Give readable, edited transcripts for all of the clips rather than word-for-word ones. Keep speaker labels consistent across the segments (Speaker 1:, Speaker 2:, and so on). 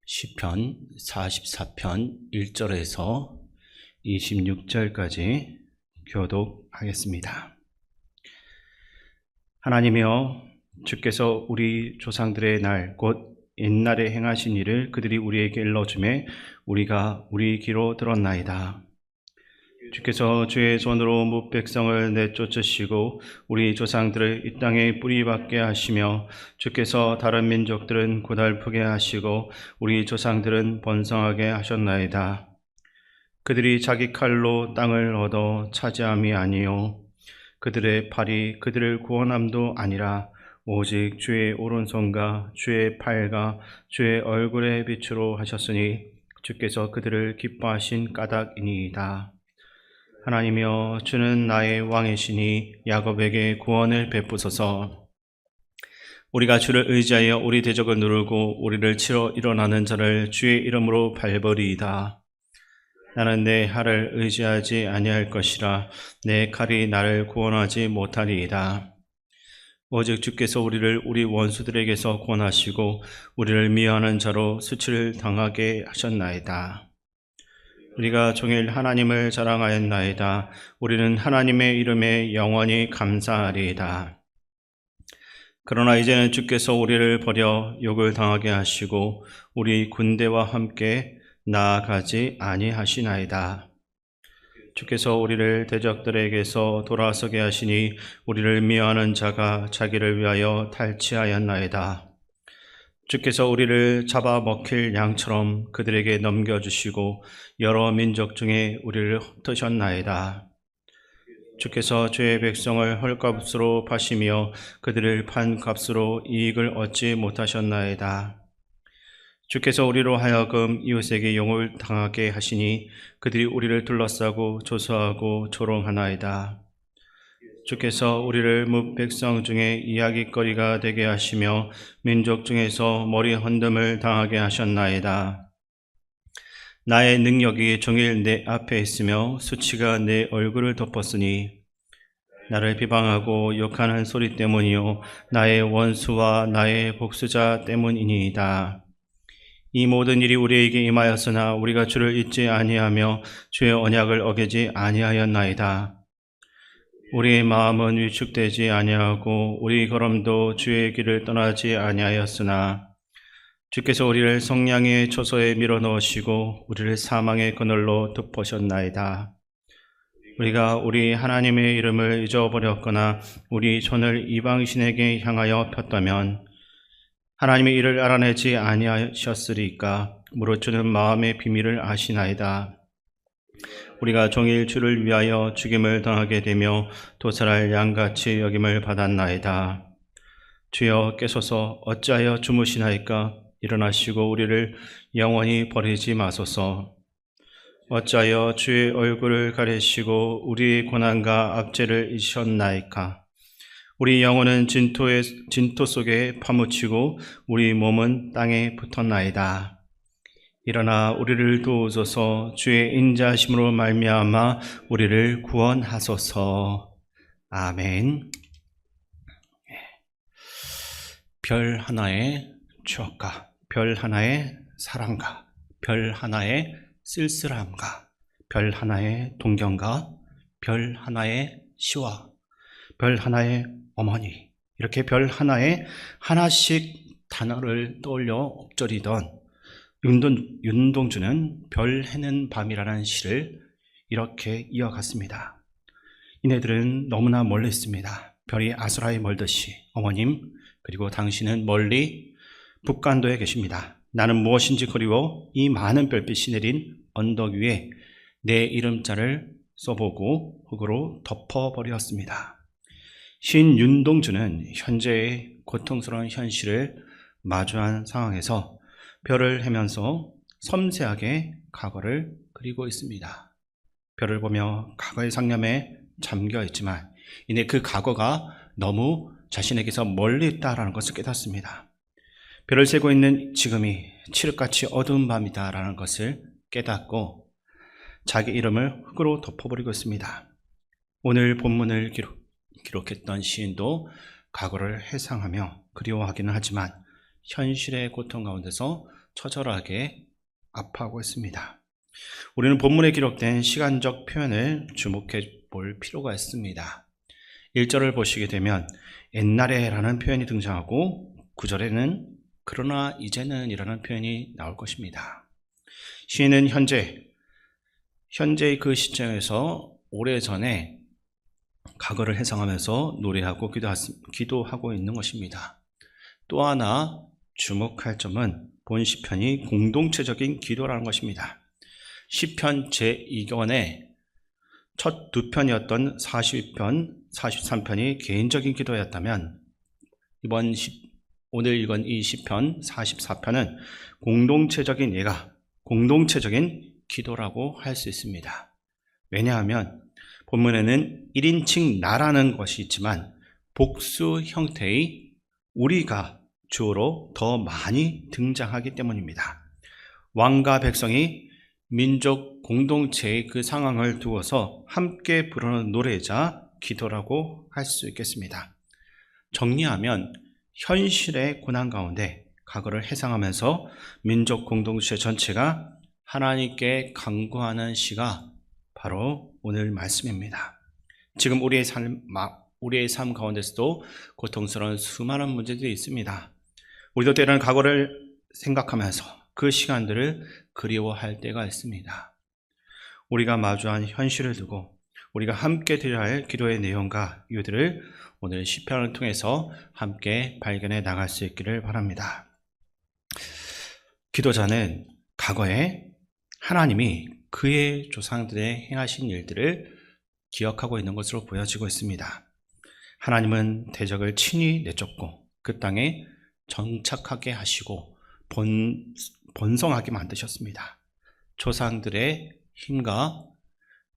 Speaker 1: 시편 44편 1절에서 26절까지 교독하겠습니다. 하나님이여, 주께서 우리 조상들의 날 곧 옛날에 행하신 일을 그들이 우리에게 일러주매 우리가 우리 귀로 들었나이다. 주께서 주의 손으로 뭇 백성을 내쫓으시고 우리 조상들을 이 땅에 뿌리박게 하시며 주께서 다른 민족들은 고달프게 하시고 우리 조상들은 번성하게 하셨나이다. 그들이 자기 칼로 땅을 얻어 차지함이 아니요 그들의 팔이 그들을 구원함도 아니라 오직 주의 오른손과 주의 팔과 주의 얼굴의 빛으로 하셨으니 주께서 그들을 기뻐하신 까닭이니이다. 하나님이여, 주는 나의 왕이시니 야곱에게 구원을 베푸소서. 우리가 주를 의지하여 우리 대적을 누르고 우리를 치러 일어나는 자를 주의 이름으로 밟으리이다. 나는 내 활을 의지하지 아니할 것이라 내 칼이 나를 구원하지 못하리이다. 오직 주께서 우리를 우리 원수들에게서 구원하시고 우리를 미워하는 자로 수치를 당하게 하셨나이다. 우리가 종일 하나님을 자랑하였나이다. 우리는 하나님의 이름에 영원히 감사하리이다. 그러나 이제는 주께서 우리를 버려 욕을 당하게 하시고 우리 군대와 함께 나아가지 아니하시나이다. 주께서 우리를 대적들에게서 돌아서게 하시니 우리를 미워하는 자가 자기를 위하여 탈취하였나이다. 주께서 우리를 잡아먹힐 양처럼 그들에게 넘겨주시고 여러 민족 중에 우리를 흩으셨나이다. 주께서 주의 백성을 헐값으로 파시며 그들을 판 값으로 이익을 얻지 못하셨나이다. 주께서 우리로 하여금 이웃에게 용을 당하게 하시니 그들이 우리를 둘러싸고 조소하고 조롱하나이다. 주께서 우리를 뭇 백성 중에 이야깃거리가 되게 하시며 민족 중에서 머리 흔듦을 당하게 하셨나이다. 나의 능력이 종일 내 앞에 있으며 수치가 내 얼굴을 덮었으니 나를 비방하고 욕하는 소리 때문이요 나의 원수와 나의 복수자 때문이니이다. 이 모든 일이 우리에게 임하였으나 우리가 주를 잊지 아니하며 주의 언약을 어기지 아니하였나이다. 우리의 마음은 위축되지 아니하고 우리 걸음도 주의 길을 떠나지 아니하였으나 주께서 우리를 성량의 초소에 밀어넣으시고 우리를 사망의 그늘로 덮으셨나이다. 우리가 우리 하나님의 이름을 잊어버렸거나 우리 손을 이방신에게 향하여 폈다면 하나님의 일을 알아내지 아니하셨으리까. 무릇 주는 마음의 비밀을 아시나이다. 우리가 종일 주를 위하여 죽임을 당하게 되며 도살할 양같이 여김을 받았나이다. 주여 깨소서. 어찌하여 주무시나이까. 일어나시고 우리를 영원히 버리지 마소서. 어찌하여 주의 얼굴을 가리시고 우리의 고난과 압제를 잊으셨나이까. 우리 영혼은 진토 속에 파묻히고 우리 몸은 땅에 붙었나이다. 일어나 우리를 도우소서. 주의 인자하심으로 말미암아 우리를 구원하소서. 아멘. 별 하나의 추억과 별 하나의 사랑과 별 하나의 쓸쓸함과 별 하나의 동경과 별 하나의 시와 별 하나의 어머니, 이렇게 별 하나에 하나씩 단어를 떠올려 엎조리던 윤동주는 별 해는 밤이라는 시를 이렇게 이어갔습니다. 이네들은 너무나 멀리 있습니다. 별이 아수라에 멀듯이 어머님, 그리고 당신은 멀리 북간도에 계십니다. 나는 무엇인지 그리워 이 많은 별빛이 내린 언덕 위에 내 이름자를 써보고 흙으로 덮어버렸습니다. 시인 윤동주는 현재의 고통스러운 현실을 마주한 상황에서 별을 헤면서 섬세하게 과거를 그리고 있습니다. 별을 보며 과거의 상념에 잠겨 있지만 이내 그 과거가 너무 자신에게서 멀리 있다라는 것을 깨닫습니다. 별을 세고 있는 지금이 칠흑같이 어두운 밤이다라는 것을 깨닫고 자기 이름을 흙으로 덮어버리고 있습니다. 오늘 본문을 기록했던 시인도 과거를 회상하며 그리워하기는 하지만 현실의 고통 가운데서 처절하게 아파하고 있습니다. 우리는 본문에 기록된 시간적 표현을 주목해 볼 필요가 있습니다. 1절을 보시게 되면 옛날에라는 표현이 등장하고 9절에는 그러나 이제는 이라는 표현이 나올 것입니다. 시인은 현재의 그 시점에서 오래전에 과거를 회상하면서 노래하고 기도하고 있는 것입니다. 또 하나 주목할 점은 본 시편이 공동체적인 기도라는 것입니다. 시편 제2권의 첫 두 편이었던 42편, 43편이 개인적인 기도였다면 오늘 읽은 이 시편 44편은 공동체적인 기도라고 할 수 있습니다. 왜냐하면 본문에는 1인칭 나라는 것이 있지만 복수 형태의 우리가 주어로 더 많이 등장하기 때문입니다. 왕과 백성이 민족 공동체의 그 상황을 두어서 함께 부르는 노래자 기도라고 할 수 있겠습니다. 정리하면 현실의 고난 가운데 과거를 회상하면서 민족 공동체 전체가 하나님께 간구하는 시가 바로 오늘 말씀입니다. 지금 우리의 삶 가운데서도 고통스러운 수많은 문제들이 있습니다. 우리도 때로는 과거를 생각하면서 그 시간들을 그리워할 때가 있습니다. 우리가 마주한 현실을 두고 우리가 함께 드려야 할 기도의 내용과 이유들을 오늘 시편을 통해서 함께 발견해 나갈 수 있기를 바랍니다. 기도자는 과거에 하나님이 그의 조상들의 행하신 일들을 기억하고 있는 것으로 보여지고 있습니다. 하나님은 대적을 친히 내쫓고 그 땅에 정착하게 하시고 번성하게 만드셨습니다. 조상들의 힘과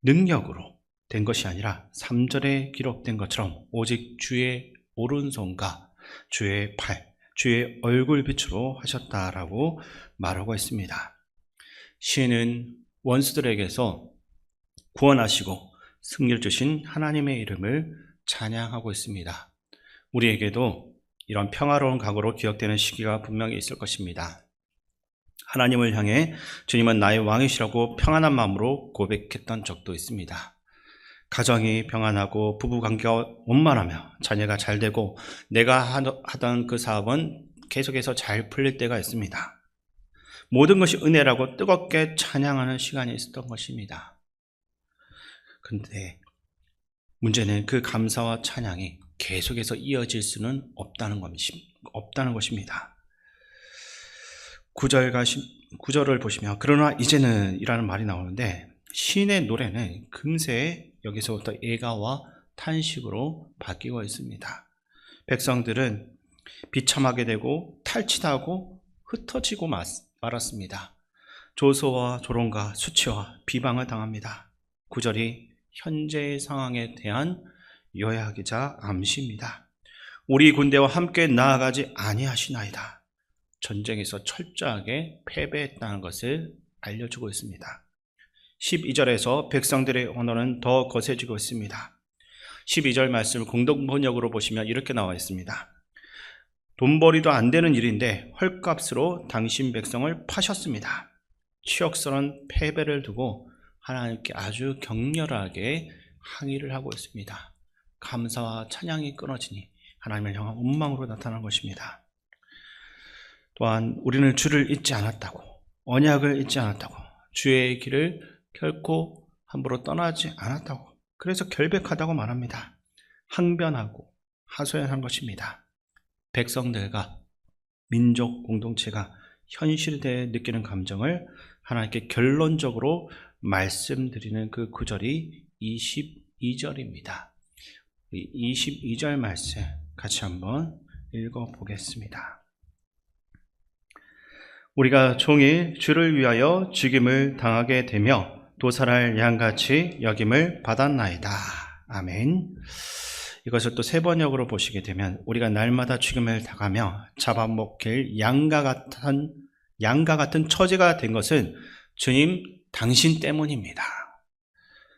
Speaker 1: 능력으로 된 것이 아니라 3절에 기록된 것처럼 오직 주의 오른손과 주의 팔, 주의 얼굴빛으로 하셨다라고 말하고 있습니다. 시인은 원수들에게서 구원하시고 승리를 주신 하나님의 이름을 찬양하고 있습니다. 우리에게도 이런 평화로운 과거로 기억되는 시기가 분명히 있을 것입니다. 하나님을 향해 주님은 나의 왕이시라고 평안한 마음으로 고백했던 적도 있습니다. 가정이 평안하고 부부관계가 원만하며 자녀가 잘 되고 내가 하던 그 사업은 계속해서 잘 풀릴 때가 있습니다. 모든 것이 은혜라고 뜨겁게 찬양하는 시간이 있었던 것입니다. 그런데 문제는 그 감사와 찬양이 계속해서 이어질 수는 없다는 것입니다. 9절을 보시면 그러나 이제는 이라는 말이 나오는데 시인의 노래는 금세 여기서부터 애가와 탄식으로 바뀌고 있습니다. 백성들은 비참하게 되고 탈취하고 흩어지고 말았습니다. 조소와 조롱과 수치와 비방을 당합니다. 9절이 현재의 상황에 대한 요약이자 암시입니다. 우리 군대와 함께 나아가지 아니하시나이다. 전쟁에서 철저하게 패배했다는 것을 알려주고 있습니다. 12절에서 백성들의 언어는 더 거세지고 있습니다. 12절 말씀을 공동번역으로 보시면 이렇게 나와 있습니다. 돈벌이도 안 되는 일인데 헐값으로 당신 백성을 파셨습니다. 치욕스러운 패배를 두고 하나님께 아주 격렬하게 항의를 하고 있습니다. 감사와 찬양이 끊어지니 하나님을 향한 원망으로 나타난 것입니다. 또한 우리는 주를 잊지 않았다고, 언약을 잊지 않았다고, 주의 길을 결코 함부로 떠나지 않았다고, 그래서 결백하다고 말합니다. 항변하고 하소연한 것입니다. 백성들과 민족 공동체가 현실에 대해 느끼는 감정을 하나님께 결론적으로 말씀드리는 그 구절이 22절입니다. 22절 말씀 같이 한번 읽어보겠습니다. 우리가 종일 주를 위하여 죽임을 당하게 되며 도살할 양같이 여김을 받았나이다. 아멘. 이것을 또 세 번역으로 보시게 되면 우리가 날마다 죽임을 당하며 잡아먹힐 양과 같은 처지가 된 것은 주님 당신 때문입니다.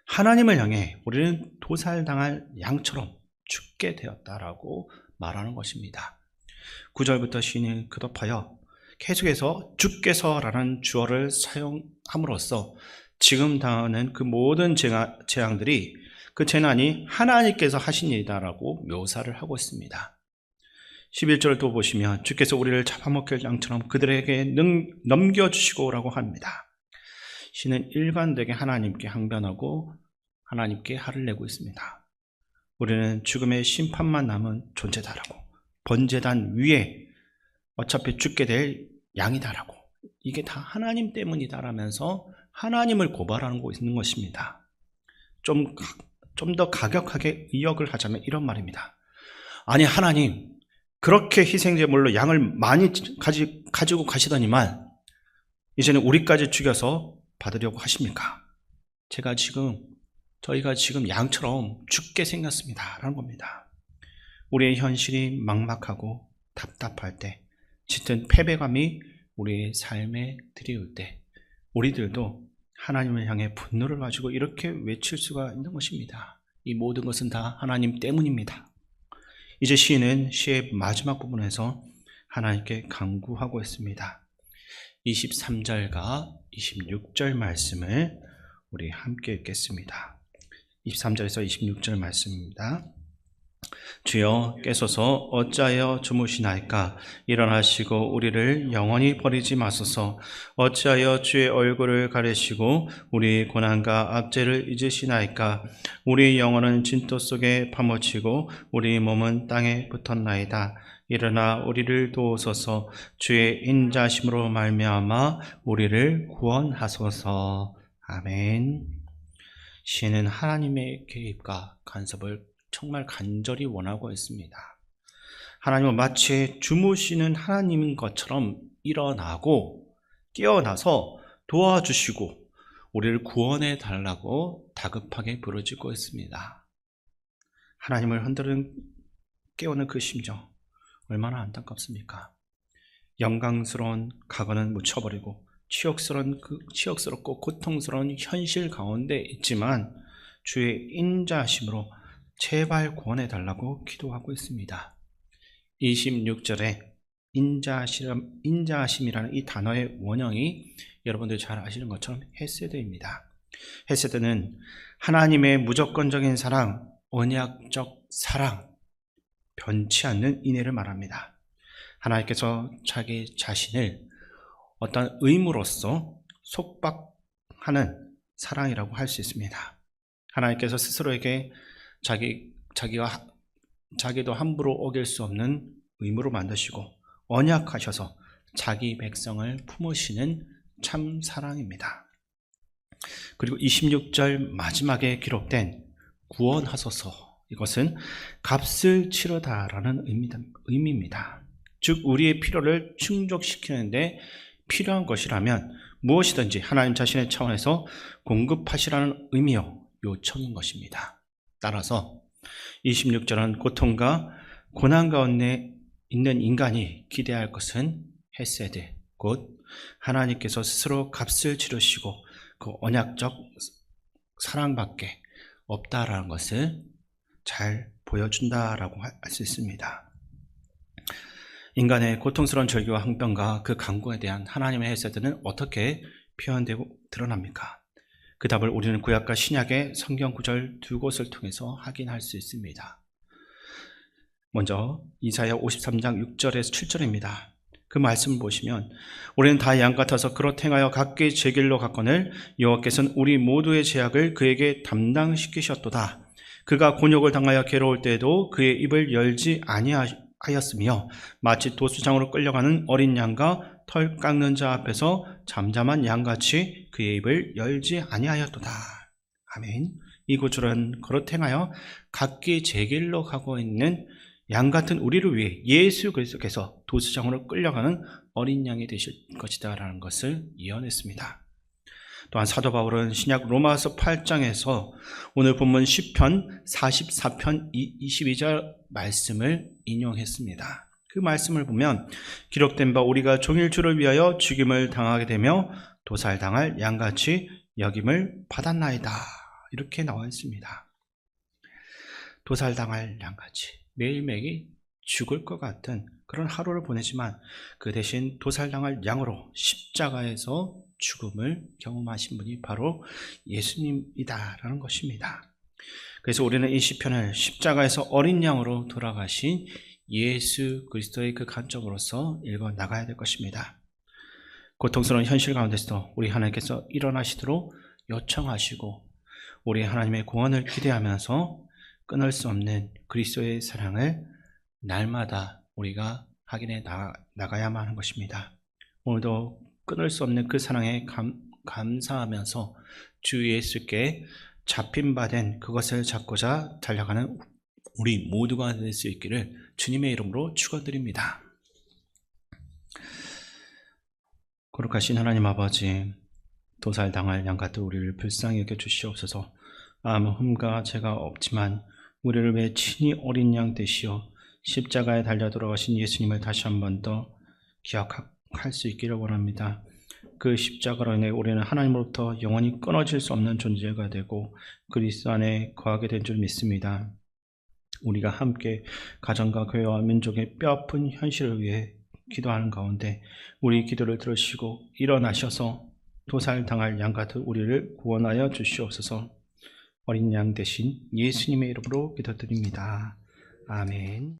Speaker 1: 하나님을 향해 우리는 도살당할 양처럼 죽게 되었다라고 말하는 것입니다. 9절부터 시인이 거듭하여 계속해서 주께서라는 주어를 사용함으로써 지금 당하는 그 모든 재앙들이 그 재난이 하나님께서 하신 일이다라고 묘사를 하고 있습니다. 11절을 또 보시면 주께서 우리를 잡아먹힐 양처럼 그들에게 넘겨주시고라고 합니다. 신은 일관되게 하나님께 항변하고 하나님께 화를 내고 있습니다. 우리는 죽음의 심판만 남은 존재다라고, 번제단 위에 어차피 죽게 될 양이다라고, 이게 다 하나님 때문이다라면서 하나님을 고발하고 있는 것입니다. 좀 더 가격하게 의역을 하자면 이런 말입니다. 아니, 하나님 그렇게 희생제물로 양을 많이 가지고 가시더니만 이제는 우리까지 죽여서 받으려고 하십니까? 저희가 지금 양처럼 죽게 생겼습니다 라는 겁니다. 우리의 현실이 막막하고 답답할 때, 짙은 패배감이 우리의 삶에 들이올 때 우리들도 하나님을 향해 분노를 가지고 이렇게 외칠 수가 있는 것입니다. 이 모든 것은 다 하나님 때문입니다. 이제 시인은 시의 마지막 부분에서 하나님께 간구하고 있습니다. 23절과 26절 말씀을 우리 함께 읽겠습니다. 23절에서 26절 말씀입니다. 주여 깨소서 어찌하여 주무시나이까? 일어나시고 우리를 영원히 버리지 마소서. 어찌하여 주의 얼굴을 가리시고 우리 고난과 압제를 잊으시나이까? 우리 영혼은 진토 속에 파묻히고 우리 몸은 땅에 붙었나이다. 일어나 우리를 도우소서. 주의 인자심으로 말미암아 우리를 구원하소서. 아멘. 시인은 하나님의 개입과 간섭을 정말 간절히 원하고 있습니다. 하나님은 마치 주무시는 하나님인 것처럼 일어나고 깨어나서 도와주시고 우리를 구원해 달라고 다급하게 부르짖고 있습니다. 하나님을 흔드는 깨우는 그 심정 얼마나 안타깝습니까? 영광스러운 과거는 묻혀버리고 치욕스럽고 고통스러운 현실 가운데 있지만 주의 인자하심으로 제발 구원해 달라고 기도하고 있습니다. 26절에 인자하심이라는 이 단어의 원형이 여러분들 잘 아시는 것처럼 헤세드입니다. 헤세드는 하나님의 무조건적인 사랑, 언약적 사랑, 변치 않는 인애를 말합니다. 하나님께서 자기 자신을 어떤 의무로서 속박하는 사랑이라고 할 수 있습니다. 하나님께서 스스로에게 자기도 함부로 어길 수 없는 의무로 만드시고 언약하셔서 자기 백성을 품으시는 참 사랑입니다. 그리고 26절 마지막에 기록된 구원하소서, 이것은 값을 치르다라는 의미입니다. 즉 우리의 필요를 충족시키는데 필요한 것이라면 무엇이든지 하나님 자신의 차원에서 공급하시라는 의미요 요청인 것입니다. 따라서 26절은 고통과 고난 가운데 있는 인간이 기대할 것은 헤세드, 곧 하나님께서 스스로 값을 치르시고 그 언약적 사랑밖에 없다라는 것을 잘 보여준다라고 할 수 있습니다. 인간의 고통스러운 절규와 항변과 그 간구에 대한 하나님의 헤세드는 어떻게 표현되고 드러납니까? 그 답을 우리는 구약과 신약의 성경 구절 두 곳을 통해서 확인할 수 있습니다. 먼저 이사야 53장 6절에서 7절입니다. 그 말씀을 보시면 우리는 다 양 같아서 그렇게 행하여 각기 제 길로 갔거늘 여호와께서는 우리 모두의 죄악을 그에게 담당시키셨도다. 그가 곤욕을 당하여 괴로울 때에도 그의 입을 열지 아니하였으며 마치 도수장으로 끌려가는 어린 양과 털 깎는 자 앞에서 잠잠한 양같이 그의 입을 열지 아니하였도다. 아멘. 이 구절은 그렇게 행하여 각기 제 길로 가고 있는 양 같은 우리를 위해 예수 그리스도께서 도수장으로 끌려가는 어린 양이 되실 것이다 라는 것을 예언했습니다. 또한 사도 바울은 신약 로마서 8장에서 오늘 본문 시편 44편 22절 말씀을 인용했습니다. 그 말씀을 보면 기록된 바 우리가 종일 주를 위하여 죽임을 당하게 되며 도살당할 양같이 여김을 받았나이다, 이렇게 나와 있습니다. 도살당할 양같이 매일매일 죽을 것 같은 그런 하루를 보내지만 그 대신 도살당할 양으로 십자가에서 죽음을 경험하신 분이 바로 예수님이다라는 것입니다. 그래서 우리는 이 시편을 십자가에서 어린 양으로 돌아가신 예수 그리스도의 그 관점으로서 읽어 나가야 될 것입니다. 고통스러운 현실 가운데서도 우리 하나님께서 일어나시도록 요청하시고 우리 하나님의 구원을 기대하면서 끊을 수 없는 그리스도의 사랑을 날마다 우리가 확인해 나가야만 하는 것입니다. 오늘도 끊을 수 없는 그 사랑에 감사하면서 주 예수께 잡힌 바 된 그것을 잡고자 달려가는 우리 모두가 될 수 있기를 주님의 이름으로 축원드립니다. 거룩하신 하나님 아버지, 도살당할 양 같은 우리를 불쌍히 여겨 주시옵소서. 아무 흠과 죄가 없지만 우리를 왜 친히 어린 양 되시어 십자가에 달려 돌아가신 예수님을 다시 한 번 더 기억할 수 있기를 원합니다. 그 십자가로 인해 우리는 하나님으로부터 영원히 끊어질 수 없는 존재가 되고 그리스도 안에 거하게 된 줄 믿습니다. 우리가 함께 가정과 교회와 민족의 뼈아픈 현실을 위해 기도하는 가운데 우리 기도를 들으시고 일어나셔서 도살당할 양 같은 우리를 구원하여 주시옵소서. 어린 양 대신 예수님의 이름으로 기도드립니다. 아멘.